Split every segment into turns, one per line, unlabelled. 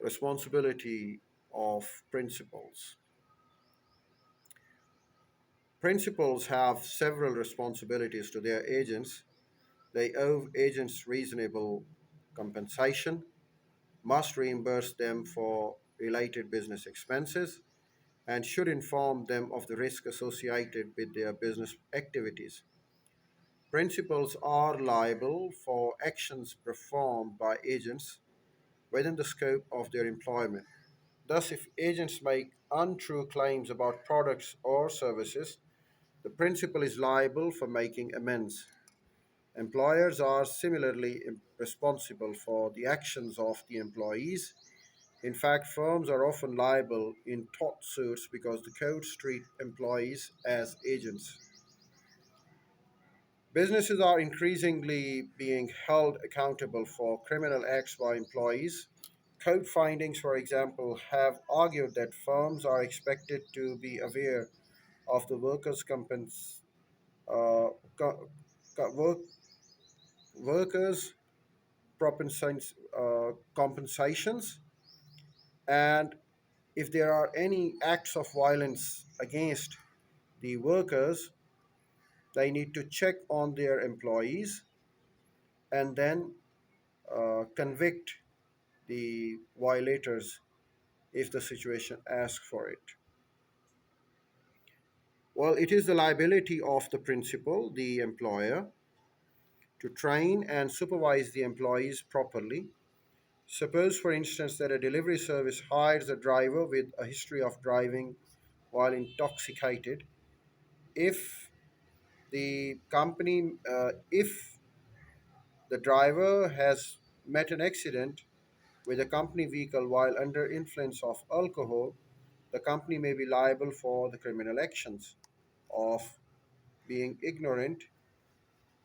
Responsibility of principals. Principals have several responsibilities to their agents. They owe agents reasonable compensation, must reimburse them for related business expenses, and should inform them of the risk associated with their business activities. Principals are liable for actions performed by agents within the scope of their employment. Thus, if agents make untrue claims about products or services, the principal is liable for making amends. Employers are similarly responsible for the actions of the employees. In fact, firms are often liable in tort suits because the codes treat employees as agents. Businesses are increasingly being held accountable for criminal acts by employees. Code findings, for example, have argued that firms are expected to be aware of the uh, co- work, workers' compensations, and if there are any acts of violence against the workers, they need to check on their employees and then convict the violators if the situation asks for it. Well, it is the liability of the principal, the employer, to train and supervise the employees properly. Suppose, for instance, that a delivery service hires a driver with a history of driving while intoxicated. If if the driver has met an accident with a company vehicle while under influence of alcohol, the company may be liable for the criminal actions of being ignorant,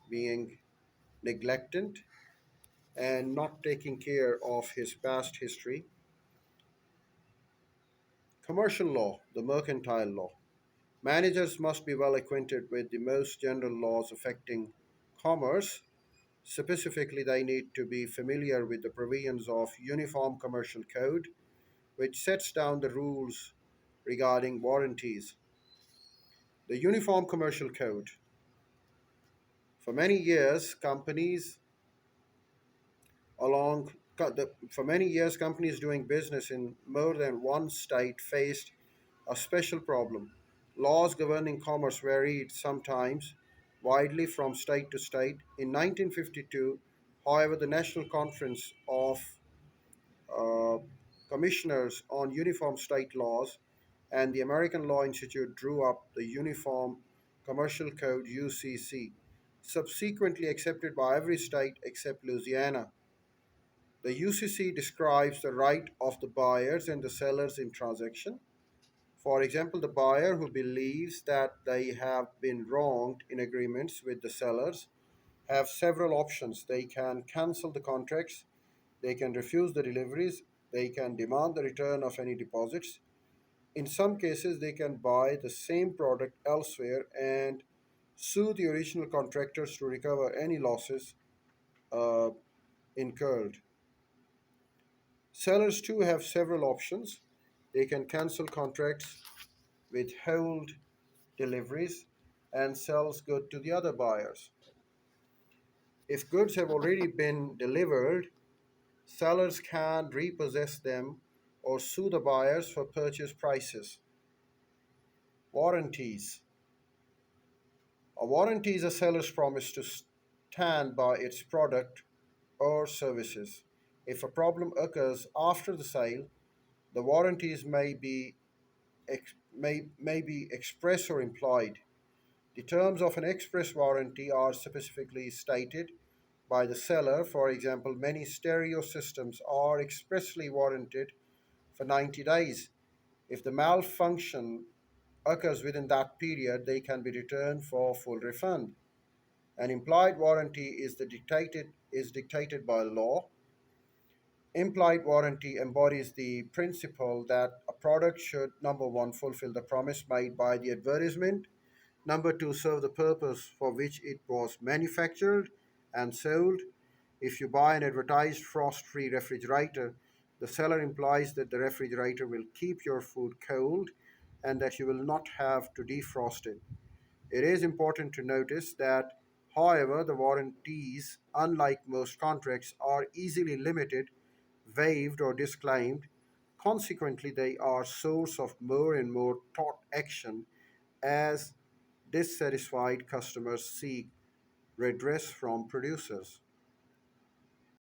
being neglectant, and not taking care of his past history. Commercial law, the mercantile law. Managers must be well acquainted with the most general laws affecting commerce. Specifically, they need to be familiar with the provisions of Uniform Commercial Code, which sets down the rules regarding warranties. The Uniform Commercial Code. For many years, companies doing business in more than one state faced a special problem. Laws governing commerce varied sometimes widely from state to state. In 1952, however, the National Conference of uh, Commissioners on Uniform State Laws and the American Law Institute drew up the Uniform Commercial Code UCC, subsequently accepted by every state except Louisiana. The UCC describes the right of the buyers and the sellers in transaction. For example, the buyer who believes that they have been wronged in agreements with the sellers have several options. They can cancel the contracts, they can refuse the deliveries, they can demand the return of any deposits. In some cases, they can buy the same product elsewhere and sue the original contractors to recover any losses uh, incurred. Sellers too have several options. They can cancel contracts, withhold deliveries, and sells goods to the other buyers. If goods have already been delivered, sellers can repossess them or sue the buyers for purchase prices. Warranties. A warranty is a seller's promise to stand by its product or services. If a problem occurs after the sale, the warranties may be express or implied. The terms of an express warranty are specifically stated by the seller. For example, many stereo systems are expressly warranted for 90 days. If the malfunction occurs within that period, they can be returned for full refund. An implied warranty is dictated by law. Implied warranty embodies the principle that a product should number one fulfill the promise made by the advertisement, number two serve the purpose for which it was manufactured and sold. If you buy an advertised frost free refrigerator, The seller implies that the refrigerator will keep your food cold and that you will not have to defrost it. It is important to notice that, however, the warranties, unlike most contracts, are easily limited, waived, or disclaimed. Consequently, they are source of more and more tort action as dissatisfied customers seek redress from producers.